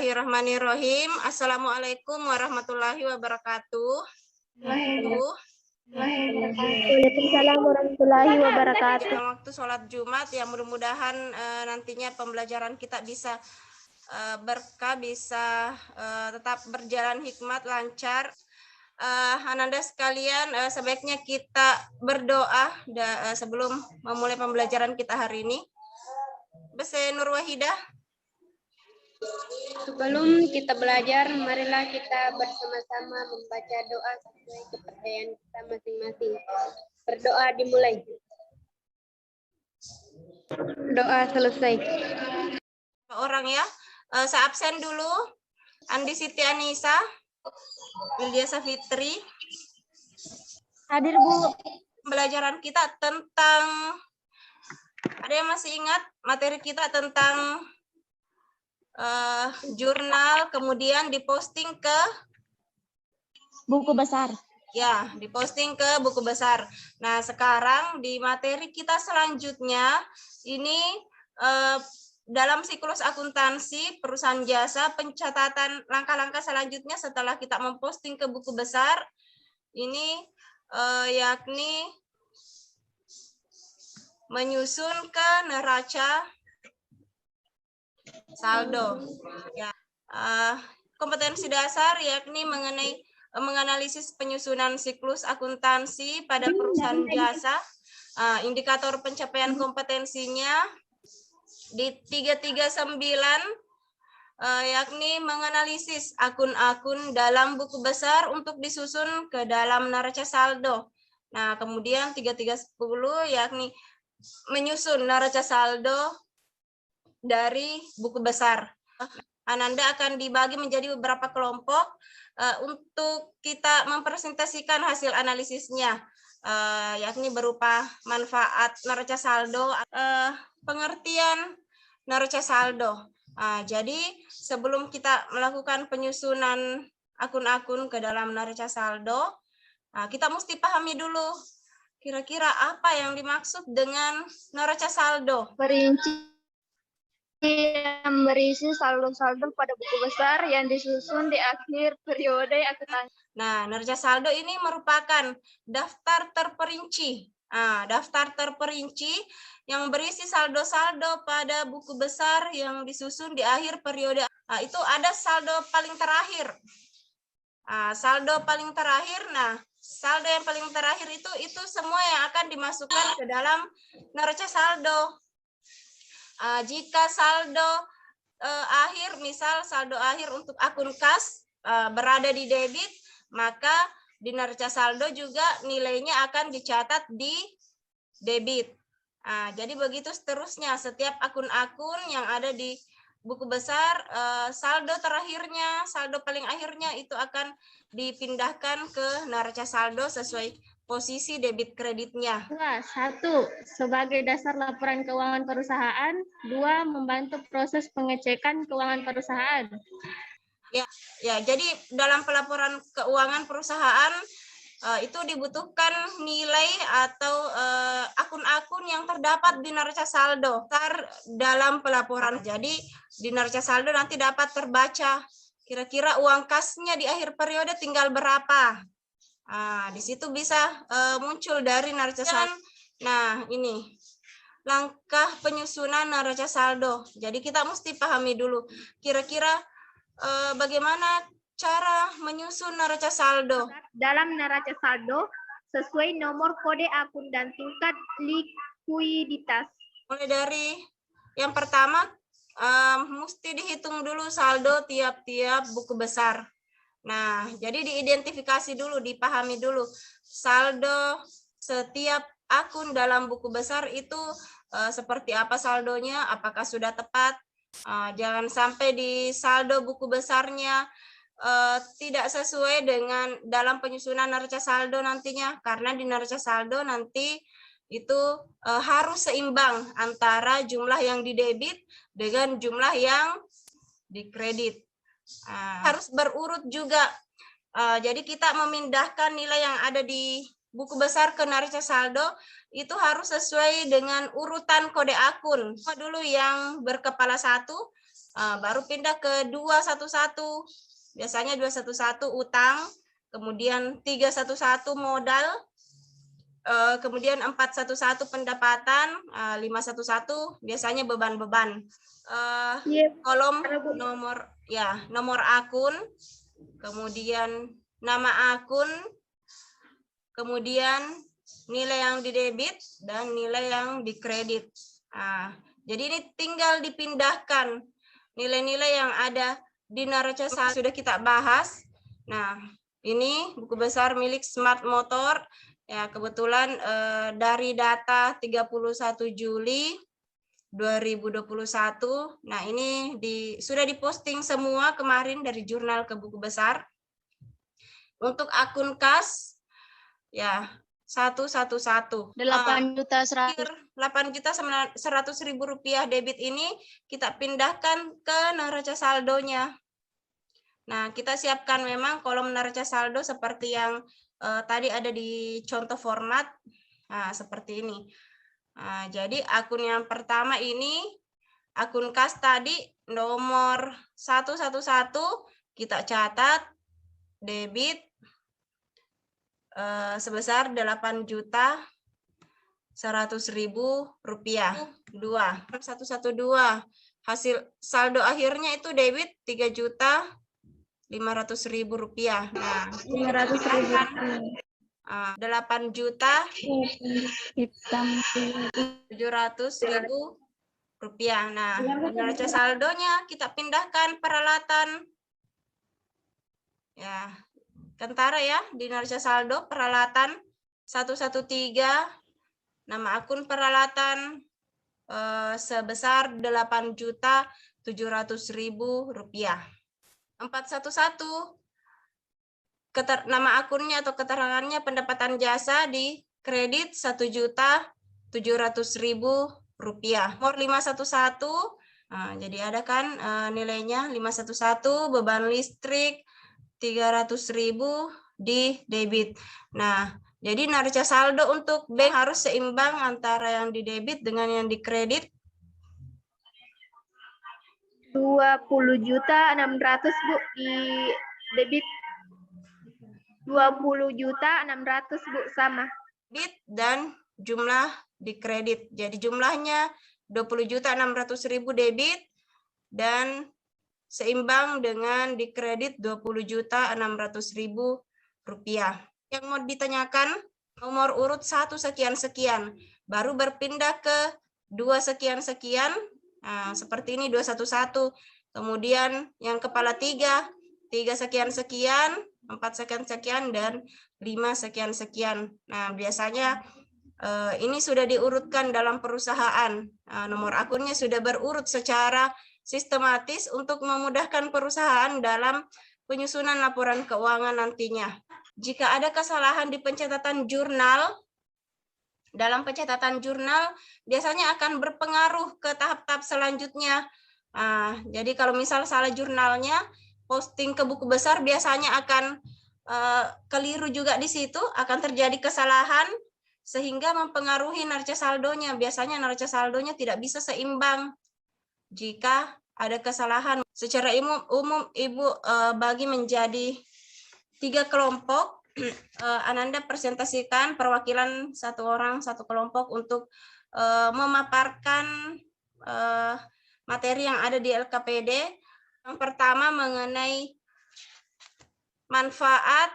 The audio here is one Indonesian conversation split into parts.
Bismillahirrahmanirrahim. Assalamualaikum warahmatullahi wabarakatuh. Waalaikumsalam warahmatullahi wabarakatuh. Waktu sholat Jumat, ya mudah-mudahan nantinya pembelajaran kita bisa berkah, bisa tetap berjalan hikmat, lancar. Ananda sekalian, sebaiknya kita berdoa sebelum memulai pembelajaran kita hari ini. Bese Nur Wahidah. Sebelum kita belajar, marilah kita bersama-sama membaca doa sesuai kepercayaan kita masing-masing. Berdoa dimulai. Doa selesai. Orang ya, saya absen dulu. Andi Siti Anissa, Wildia Safitri. Hadir, Bu. Pembelajaran kita tentang, ada yang masih ingat materi kita tentang jurnal, kemudian diposting ke buku besar. Ya, diposting ke buku besar. Nah, sekarang di materi kita selanjutnya, ini dalam siklus akuntansi perusahaan jasa, pencatatan langkah-langkah selanjutnya setelah kita memposting ke buku besar, ini yakni menyusun ke neraca saldo. Ya, kompetensi dasar yakni mengenai menganalisis penyusunan siklus akuntansi pada perusahaan jasa. Indikator pencapaian kompetensinya di 339 yakni menganalisis akun-akun dalam buku besar untuk disusun ke dalam neraca saldo. Nah, kemudian 3310 yakni menyusun neraca saldo dari buku besar. Ananda akan dibagi menjadi beberapa kelompok untuk kita mempresentasikan hasil analisisnya, yakni berupa manfaat neraca saldo, pengertian neraca saldo. Jadi sebelum kita melakukan penyusunan akun-akun ke dalam neraca saldo, kita mesti pahami dulu kira-kira apa yang dimaksud dengan neraca saldo. Perinci yang berisi saldo-saldo pada buku besar yang disusun di akhir periode akuntansi. Nah, neraca saldo ini merupakan daftar terperinci. Daftar terperinci yang berisi saldo-saldo pada buku besar yang disusun di akhir periode. Itu ada saldo paling terakhir. Saldo paling terakhir. Nah, saldo yang paling terakhir itu semua yang akan dimasukkan ke dalam neraca saldo. Jika saldo akhir, misal saldo akhir untuk akun kas berada di debit, maka di neraca saldo juga nilainya akan dicatat di debit. Jadi begitu seterusnya, setiap akun-akun yang ada di buku besar, saldo terakhirnya, saldo paling akhirnya itu akan dipindahkan ke neraca saldo sesuai posisi debit kreditnya. 1. Sebagai dasar laporan keuangan perusahaan. 2. Membantu proses pengecekan keuangan perusahaan. Ya, jadi dalam pelaporan keuangan perusahaan itu dibutuhkan nilai atau akun-akun yang terdapat di neraca saldo dalam pelaporan. Jadi di neraca saldo nanti dapat terbaca kira-kira uang kasnya di akhir periode tinggal berapa. Di situ bisa muncul dari neraca saldo. Nah, ini langkah penyusunan neraca saldo. Jadi kita mesti pahami dulu kira-kira bagaimana cara menyusun neraca saldo. Dalam neraca saldo sesuai nomor kode akun dan tingkat likuiditas. Mulai dari yang pertama mesti dihitung dulu saldo tiap-tiap buku besar. Nah, jadi diidentifikasi dulu, dipahami dulu saldo setiap akun dalam buku besar itu seperti apa saldonya, apakah sudah tepat. Jangan sampai di saldo buku besarnya tidak sesuai dengan dalam penyusunan neraca saldo nantinya, karena di neraca saldo nanti itu harus seimbang antara jumlah yang didebit dengan jumlah yang dikredit. Harus berurut juga. Jadi kita memindahkan nilai yang ada di buku besar ke neraca saldo itu harus sesuai dengan urutan kode akun. Dulu yang berkepala 1, Baru pindah ke 211. Biasanya 211 utang, kemudian 311 modal, kemudian 411 pendapatan, 511 biasanya beban-beban. Kolom nomor akun, kemudian nama akun, kemudian nilai yang didebit dan nilai yang dikredit. Jadi ini tinggal dipindahkan nilai-nilai yang ada di neraca saldo sudah kita bahas. Nah, ini buku besar milik Smart Motor. Ya, kebetulan dari data 31 Juli 2021. Nah, ini sudah diposting semua kemarin dari jurnal ke buku besar. Untuk akun kas, ya 111. 8.100.000 rupiah debit ini kita pindahkan ke neraca saldonya. Nah, kita siapkan memang kolom neraca saldo seperti yang tadi ada di contoh format. Nah, seperti ini. Nah, jadi akun yang pertama ini, akun kas tadi nomor 111, kita catat debit sebesar 8.100.000 rupiah. 112. Hasil saldo akhirnya itu debit 3.500.000 rupiah. Nah, 8.700.000 rupiah. Nah, neraca saldonya kita pindahkan peralatan. Ya, kentara ya, di neraca saldo peralatan 113, nama akun peralatan sebesar 8.700.000 rupiah. 411 nama akunnya atau keterangannya pendapatan jasa di kredit 1.700.000 rupiah. Nomor 511, jadi ada kan nilainya 511, beban listrik 300.000 di debit. Nah, jadi neraca saldo untuk bank harus seimbang antara yang di debit dengan yang di kredit. 20.600.000 Bu di debit. 20.600.000 Bu sama. Debit dan jumlah di kredit. Jadi jumlahnya 20.600.000 debit dan seimbang dengan di kredit 20.600.000 rupiah. Yang mau ditanyakan nomor urut 1 sekian-sekian, baru berpindah ke 2 sekian-sekian, seperti ini 211, kemudian yang kepala 3 sekian-sekian, 4 sekian-sekian, dan 5 sekian-sekian. Nah, biasanya ini sudah diurutkan dalam perusahaan. Nomor akunnya sudah berurut secara sistematis untuk memudahkan perusahaan dalam penyusunan laporan keuangan nantinya. Jika ada kesalahan di pencatatan jurnal, dalam pencatatan jurnal biasanya akan berpengaruh ke tahap-tahap selanjutnya. Jadi kalau misal salah jurnalnya, posting ke buku besar biasanya akan keliru juga di situ, akan terjadi kesalahan sehingga mempengaruhi neraca saldonya. Biasanya neraca saldonya tidak bisa seimbang jika ada kesalahan. Secara umum Ibu bagi menjadi 3 kelompok. Ananda presentasikan perwakilan satu orang satu kelompok untuk memaparkan materi yang ada di LKPD. Yang pertama mengenai manfaat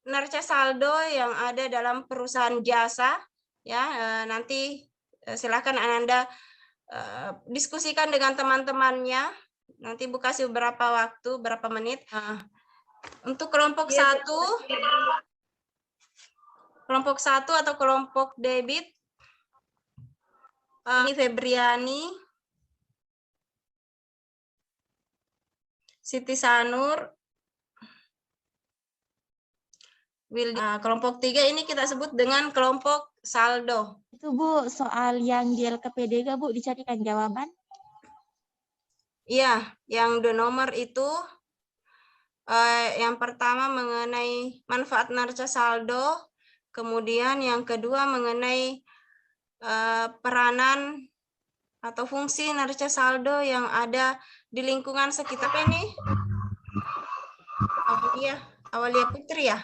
neraca saldo yang ada dalam perusahaan jasa. Ya, nanti silakan Ananda diskusikan dengan teman-temannya. Nanti Bu kasih beberapa waktu, berapa menit. Untuk kelompok 1, atau kelompok debit, ini Febriani, Siti Sanur, kelompok 3 ini kita sebut dengan kelompok saldo. Itu Bu, soal yang di LKPD Bu dicarikan jawaban? Iya, yang the nomor itu yang pertama mengenai manfaat neraca saldo, kemudian yang kedua mengenai peranan atau fungsi neraca saldo yang ada di lingkungan sekitar ini. Awalia Putri ya?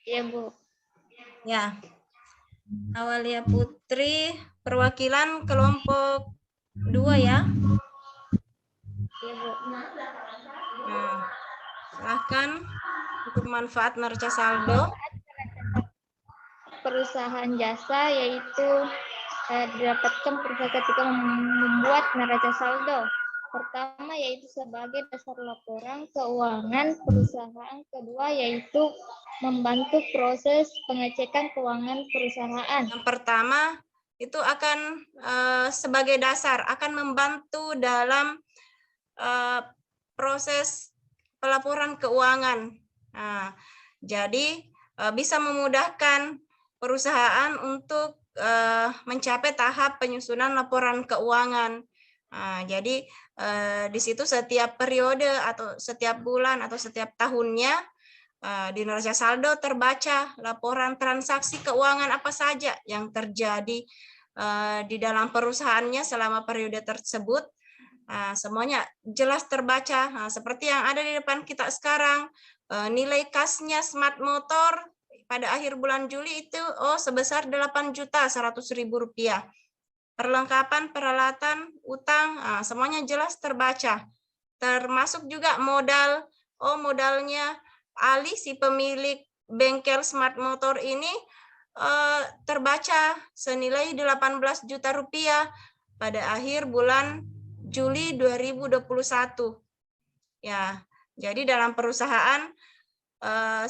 Iya, Bu. Ya. Awalia Putri, perwakilan kelompok 2 ya. Iya, Bu. Nah, silahkan untuk manfaat neraca saldo. Perusahaan jasa yaitu didapatkan perusahaan ketika membuat neraca saldo. Pertama yaitu sebagai dasar laporan keuangan perusahaan. Kedua yaitu membantu proses pengecekan keuangan perusahaan. Yang pertama itu akan sebagai dasar, akan membantu dalam proses pelaporan keuangan. Nah, jadi bisa memudahkan perusahaan untuk mencapai tahap penyusunan laporan keuangan. Nah, jadi di situ setiap periode atau setiap bulan atau setiap tahunnya di neraca saldo terbaca laporan transaksi keuangan apa saja yang terjadi di dalam perusahaannya selama periode tersebut. Semuanya jelas terbaca. Seperti yang ada di depan kita sekarang, nilai kasnya Smart Motor pada akhir bulan Juli itu sebesar 8.100.000 rupiah. Perlengkapan peralatan utang semuanya jelas terbaca. Termasuk juga modal, modalnya Ali si pemilik bengkel Smart Motor ini terbaca senilai 18 juta rupiah pada akhir bulan Juli 2021. Ya, jadi dalam perusahaan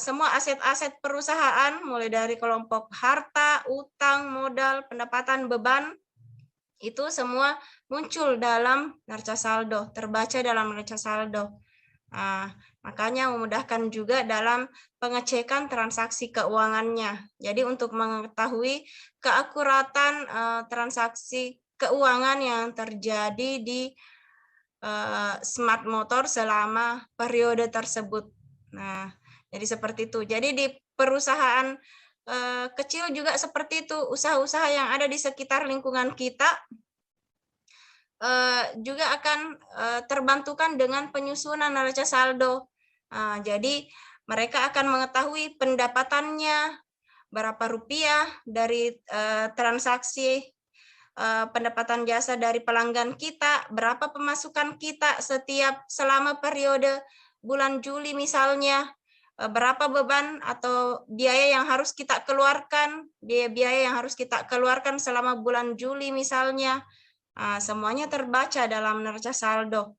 semua aset-aset perusahaan mulai dari kelompok harta, utang, modal, pendapatan, beban itu semua muncul dalam neraca saldo, terbaca dalam neraca saldo. Makanya memudahkan juga dalam pengecekan transaksi keuangannya. Jadi untuk mengetahui keakuratan transaksi keuangan yang terjadi di Smart Motor selama periode tersebut. Nah, jadi seperti itu. Jadi di perusahaan kecil juga seperti itu, usaha-usaha yang ada di sekitar lingkungan kita juga akan terbantukan dengan penyusunan neraca saldo. Jadi mereka akan mengetahui pendapatannya berapa rupiah dari transaksi pendapatan jasa dari pelanggan kita, berapa pemasukan kita selama periode bulan Juli misalnya, berapa beban atau biaya yang harus kita keluarkan, biaya yang harus kita keluarkan selama bulan Juli misalnya. Semuanya terbaca dalam neraca saldo.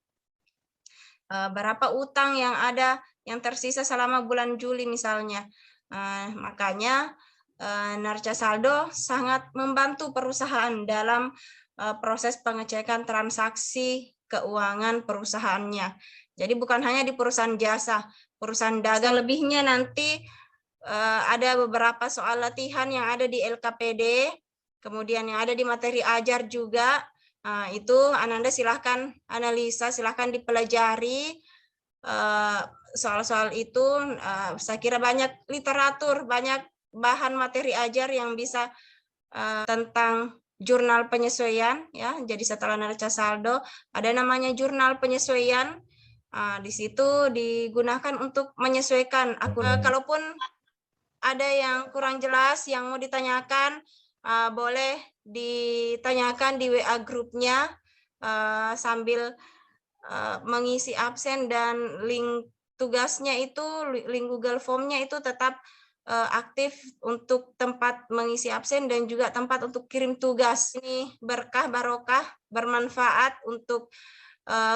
Berapa utang yang ada yang tersisa selama bulan Juli misalnya. Makanya neraca saldo sangat membantu perusahaan dalam proses pengecekan transaksi keuangan perusahaannya. Jadi bukan hanya di perusahaan jasa, perusahaan dagang lebihnya nanti ada beberapa soal latihan yang ada di LKPD, kemudian yang ada di materi ajar juga. Itu Ananda silahkan analisa, silahkan dipelajari soal-soal itu. Saya kira banyak literatur, banyak bahan materi ajar yang bisa tentang jurnal penyesuaian ya. Jadi setelah neraca saldo ada namanya jurnal penyesuaian. Di situ digunakan untuk menyesuaikan akun. Kalaupun ada yang kurang jelas yang mau ditanyakan, boleh ditanyakan di WA grupnya sambil mengisi absen, dan link tugasnya itu, link Google Form-nya itu tetap aktif untuk tempat mengisi absen dan juga tempat untuk kirim tugas. Ini berkah barokah, bermanfaat untuk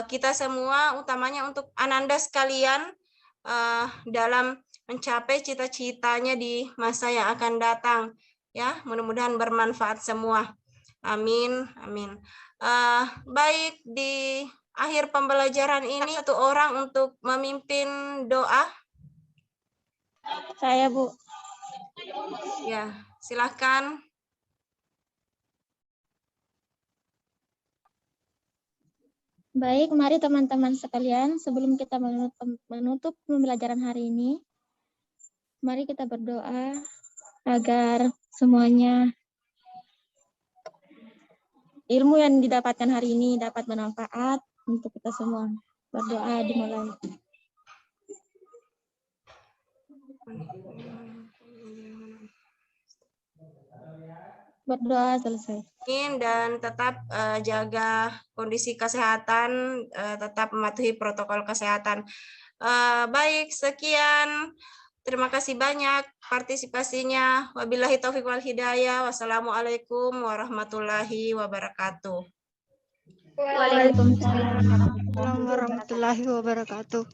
kita semua, utamanya untuk Ananda sekalian dalam mencapai cita-citanya di masa yang akan datang. Ya, mudah-mudahan bermanfaat semua. Amin, amin. Baik, di akhir pembelajaran ini satu orang untuk memimpin doa. Saya, Bu. Ya, silakan. Baik, mari teman-teman sekalian, sebelum kita menutup pembelajaran hari ini, mari kita berdoa agar semuanya ilmu yang didapatkan hari ini dapat bermanfaat untuk kita semua. Berdoa dimulai. Berdoa selesai. Dan tetap jaga kondisi kesehatan, tetap mematuhi protokol kesehatan. Baik, sekian. Terima kasih banyak partisipasinya. Wabillahi taufiq wal hidayah. Wassalamualaikum warahmatullahi wabarakatuh. Waalaikumsalam warahmatullahi wabarakatuh.